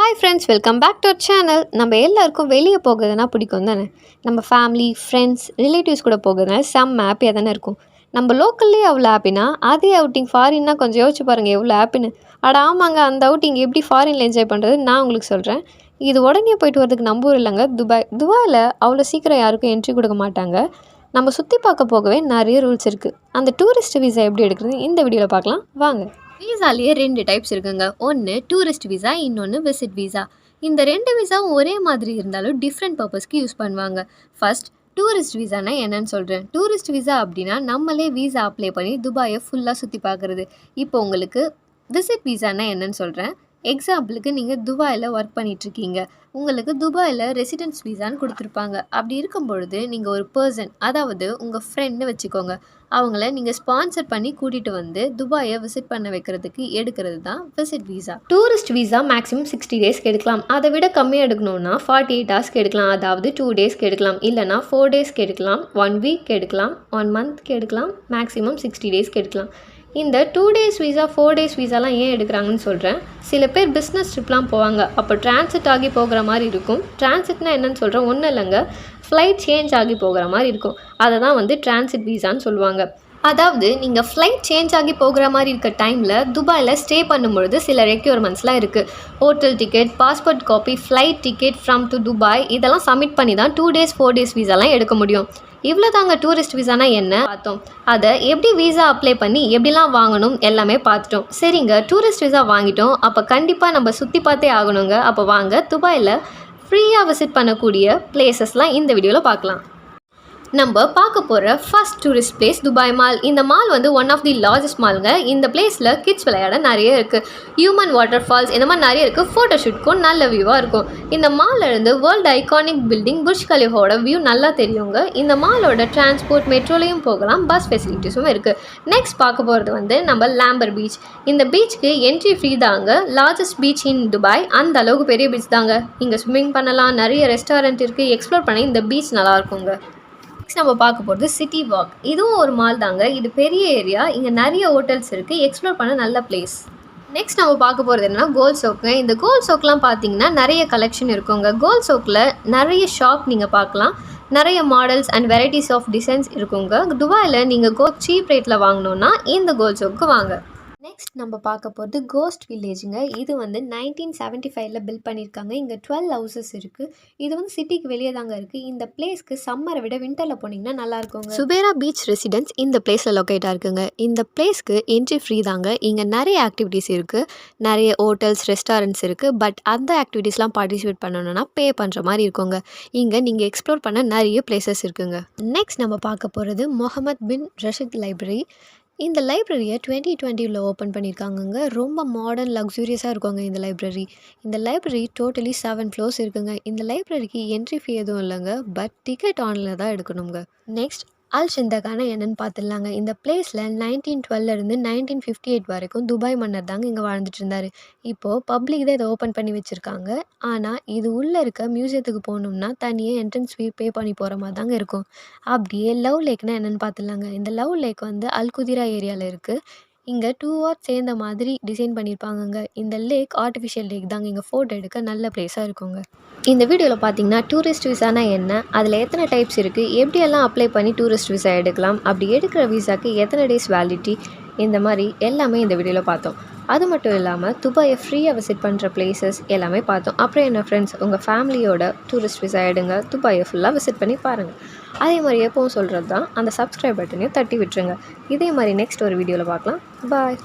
Hi friends, welcome back to our channel. நம்ம எல்லாருக்கும் வெளியே போகிறதுனா பிடிக்கும் தானே. நம்ம ஃபேமிலி, ஃப்ரெண்ட்ஸ், ரிலேட்டிவ்ஸ் கூட போகிறதுனால செம்ம ஹாப்பியாக தானே இருக்கும். நம்ம லோக்கல்லே அவ்வளோ ஹாப்பினா அதே அவுட்டிங் ஃபாரின்னா கொஞ்சம் யோசிச்சு பாருங்கள் எவ்வளோ ஹாப்பின்னு. ஆமாங்க, அந்த அவுட்டிங் எப்படி ஃபாரினில் என்ஜாய் பண்ணுறது நான் உங்களுக்கு சொல்கிறேன். இது உடனே போயிட்டு வரதுக்கு நம்ம ஊர் இல்லைங்க, துபாயில் அவ்வளோ சீக்கிரம் யாருக்கும் என்ட்ரி கொடுக்க மாட்டாங்க. நம்ம சுற்றி பார்க்க போகவே நிறைய ரூல்ஸ் இருக்குது. அந்த டூரிஸ்ட் வீசா எப்படி எடுக்கிறது இந்த வீடியோவில் பார்க்கலாம் வாங்க. வீசாலேயே 2 டைப்ஸ் இருக்குங்க. ஒன்று டூரிஸ்ட் வீசா, இன்னொன்று விசிட் வீசா. இந்த 2 வீசாவும் ஒரே மாதிரி இருந்தாலும் டிஃப்ரெண்ட் பர்பஸ்க்கு யூஸ் பண்ணுவாங்க. ஃபர்ஸ்ட் டூரிஸ்ட் வீசானா என்னன்னு சொல்கிறேன். டூரிஸ்ட் வீசா அப்படின்னா நம்மளே வீசா அப்ளை பண்ணி துபாயை ஃபுல்லாக சுற்றி பார்க்குறது. இப்போ உங்களுக்கு விசிட் வீசானா என்னன்னு சொல்கிறேன். எக்ஸாம்பிளுக்கு நீங்கள் துபாயில் ஒர்க் பண்ணிகிட்ருக்கீங்க, உங்களுக்கு துபாயில் ரெசிடென்ஸ் வீசான்னு கொடுத்துருப்பாங்க. அப்படி இருக்கும் பொழுது நீங்கள் ஒரு பர்சன், அதாவது உங்கள் ஃப்ரெண்டு வச்சுக்கோங்க, அவங்கள நீங்கள் ஸ்பான்சர் பண்ணி கூட்டிகிட்டு வந்து துபாயை விசிட் பண்ண வைக்கிறதுக்கு எடுக்கிறது தான் visit visa. Tourist visa maximum 60 டேஸ்க்கு எடுக்கலாம். அதை விட கம்மியாக எடுக்கணும்னா 48 ஹவர்ஸ்க்கு எடுக்கலாம். அதாவது 2 டேஸ்க்கு எடுக்கலாம், இல்லைனா 4 டேஸ்க்கு எடுக்கலாம், 1 வீக் எடுக்கலாம், 1 மந்த்க்கு எடுக்கலாம், மேக்ஸிமம் 60 டேஸ்க்கு எடுக்கலாம். இந்த 2 டேஸ் வீசா 4 டேஸ் வீசாலாம் ஏன் எடுக்கிறாங்கன்னு சொல்கிறேன். சில பேர் பிஸ்னஸ் ட்ரிப்லாம் போவாங்க, அப்போ டிரான்சிட் ஆகி போகிற மாதிரி இருக்கும். டிரான்சிட்னா என்னன்னு சொல்கிறேன், ஒன்றும் இல்லைங்க, ஃப்ளைட் சேஞ்ச் ஆகி போகிற மாதிரி இருக்கும். அதை தான் வந்து டிரான்சிட் வீசான்னு சொல்லுவாங்க. அதாவது நீங்கள் ஃப்ளைட் சேஞ்ச் ஆகி போகிற மாதிரி இருக்க டைமில் துபாயில் ஸ்டே பண்ணும்பொழுது சில ரெக்யூர்மெண்ட்ஸ்லாம் இருக்குது. Hotel ticket, passport copy, flight ticket from to Dubai இதெல்லாம் சப்மிட் பண்ணி தான் 2 டேஸ் 4 டேஸ் வீசாலாம் எடுக்க முடியும். இவ்வளோ தாங்க டூரிஸ்ட் வீசானா என்ன பார்த்தோம். அதை எப்படி வீசா அப்ளை பண்ணி எப்படிலாம் வாங்கணும் எல்லாமே பார்த்துட்டோம். சரிங்க, டூரிஸ்ட் வீசா வாங்கிட்டோம், அப்போ கண்டிப்பாக நம்ம சுற்றி பார்த்தே ஆகணுங்க. அப்போ வாங்க துபாயில் ஃப்ரீயாக விசிட் பண்ணக்கூடிய பிளேசஸ்லாம் இந்த வீடியோவில் பார்க்கலாம். நம்ம பார்க்க போகிற first tourist place Dubai mall. இந்த மால் வந்து ஒன் ஆஃப் தி லார்ஜஸ்ட் மாலுங்க. இந்த பிளேஸில் கிட்ஸ் விளையாட நிறைய இருக்குது. ஹியூமன் வாட்டர் ஃபால்ஸ் இந்த மாதிரி நிறைய இருக்குது. ஃபோட்டோஷூட்க்கும் நல்ல வியூவாக இருக்கும். இந்த மாலில் இருந்து வேர்ல்டு ஐகானிக் பில்டிங் புர்ஜ் கலிஃபாவோட வியூ நல்லா தெரியுங்க. இந்த மாலோட டிரான்ஸ்போர்ட் மெட்ரோலையும் போகலாம், பஸ் ஃபெசிலிட்டிஸும் இருக்குது. நெக்ஸ்ட் பார்க்க போகிறது வந்து நம்ம லாம்பர் பீச். இந்த பீச்சுக்கு என்ட்ரி ஃப்ரீ தாங்க. லார்ஜஸ்ட் பீச் இன் துபாய், அந்த அளவுக்கு பெரிய பீச் தாங்க. இங்கே ஸ்விம்மிங் பண்ணலாம், நிறைய ரெஸ்டாரண்ட் இருக்குது. எக்ஸ்ப்ளோர் பண்ணி இந்த பீச் நல்லாயிருக்குங்க. நெக்ஸ்ட் நம்ம பார்க்க போகிறது சிட்டி வாக். இதுவும் ஒரு மால் தாங்க. இது பெரிய ஏரியா, இங்கே நிறைய ஹோட்டல்ஸ் இருக்குது. எக்ஸ்ப்ளோர் பண்ண நல்ல பிளேஸ். நெக்ஸ்ட் நம்ம பார்க்க போகிறது என்னன்னா கோல்ட் சோக்கு. இந்த கோல்ட் சோக்லாம் பார்த்தீங்கன்னா நிறைய கலெக்ஷன் இருக்குங்க. கோல்ட் சோக்கில் நிறைய ஷாப் நீங்கள் பார்க்கலாம். நிறைய models and varieties of designs இருக்குங்க. துபாயில் நீங்கள் சீப் ரேட்டில் வாங்கணுன்னா இந்த கோல்ட் சோக்கு வாங்க. நெக்ஸ்ட் நம்ம பார்க்க போகிறது கோஸ்ட் வில்லேஜுங்க. இது வந்து 1975 பில்ட் பண்ணியிருக்காங்க. இங்கே 12 ஹவுசஸ் இருக்குது. இது வந்து சிட்டிக்கு வெளியே தாங்க இருக்குது. இந்த பிளேஸ்க்கு சம்மரை விட விண்டரில் போனீங்கன்னா நல்லாயிருக்குங்க. சுபேரா பீச் ரெசிடென்ஸ் இந்த பிளேஸில் லொக்கேட்டாக இருக்குங்க. இந்த பிளேஸ்க்கு என்ட்ரி ஃப்ரீ தாங்க. இங்கே நிறைய ஆக்டிவிட்டீஸ் இருக்குது, நிறைய ஹோட்டல்ஸ், ரெஸ்டாரண்ட்ஸ் இருக்குது. பட் அந்த ஆக்டிவிட்டீஸ்லாம் பார்ட்டிசிபேட் பண்ணணுன்னா பே பண்ணுற மாதிரி இருக்குங்க. இங்கே நீங்கள் எக்ஸ்ப்ளோர் பண்ண நிறைய பிளேசஸ் இருக்குங்க. நெக்ஸ்ட் நம்ம பார்க்க போகிறது முகமது பின் ரஷீத் லைப்ரரி. இந்த லைப்ரரியை 2020 ஓப்பன் பண்ணியிருக்காங்கங்க. ரொம்ப மாடர்ன் லக்ஸூரியஸாக இருக்குங்க இந்த லைப்ரரி. இந்த லைப்ரரி டோட்டலி 7 ஃப்ளோர்ஸ் இருக்குங்க. இந்த லைப்ரரிக்கு என்ட்ரி ஃபீ எதுவும் இல்லைங்க, பட் டிக்கெட் ஆன்லைனில் தான் எடுக்கணுங்க. நெக்ஸ்ட் அல் ஷிந்தகானா என்னென்னு பார்த்துடலாங்க. இந்த பிளேஸில் 1912 1958 வரைக்கும் துபாய் மன்னர் தாங்க இங்கே வாழ்ந்துட்டு இருந்தார். இப்போது பப்ளிக் தான் இதை ஓப்பன் பண்ணி வச்சுருக்காங்க. ஆனால் இது உள்ளே இருக்க மியூசியத்துக்கு போகணும்னா தனியாக என்ட்ரன்ஸ் ஃபீ பே பண்ணி போகிற மாதிரி தாங்க இருக்கும். அப்படியே லவ் லேக்னா என்னென்னு பார்த்துடலாங்க. இந்த லவ் லேக் வந்து அல் குதிரா ஏரியாவில் இருக்குது. இங்கே 2 ஆர் சேர்ந்த மாதிரி டிசைன் பண்ணியிருப்பாங்கங்க. இந்த லேக் ஆர்டிஃபிஷியல் லேக் தாங்க. இங்கே ஃபோட்டோ எடுக்க நல்ல பிளேஸாக இருக்குங்க. இந்த வீடியோவில் பார்த்தீங்கன்னா டூரிஸ்ட் விசானா என்ன, அதில் எத்தனை டைப்ஸ் இருக்குது, எப்படியெல்லாம் அப்ளை பண்ணி டூரிஸ்ட் விசா எடுக்கலாம், அப்படி எடுக்கிற விசாக்கு எத்தனை டேஸ் வேலிடிட்டி, இந்த மாதிரி எல்லாமே இந்த வீடியோவில் பார்த்தோம். அது மட்டும் இல்லாமல் துபாயை ஃப்ரீயாக விசிட் பண்ணுற பிளேசஸ் எல்லாமே பார்த்தோம். அப்புறம் என்ன ஃப்ரெண்ட்ஸ், உங்கள் ஃபேமிலியோட டூரிஸ்ட் விசா எடுங்க, துபாயை ஃபுல்லாக விசிட் பண்ணி பாருங்கள். அதே மாதிரி எப்பவும் சொல்கிறது தான், அந்த சப்ஸ்கிரைப் பட்டனையும் தட்டி விட்டுருங்க. இதே மாதிரி நெக்ஸ்ட் ஒரு வீடியோவில் பார்க்கலாம். பாய்.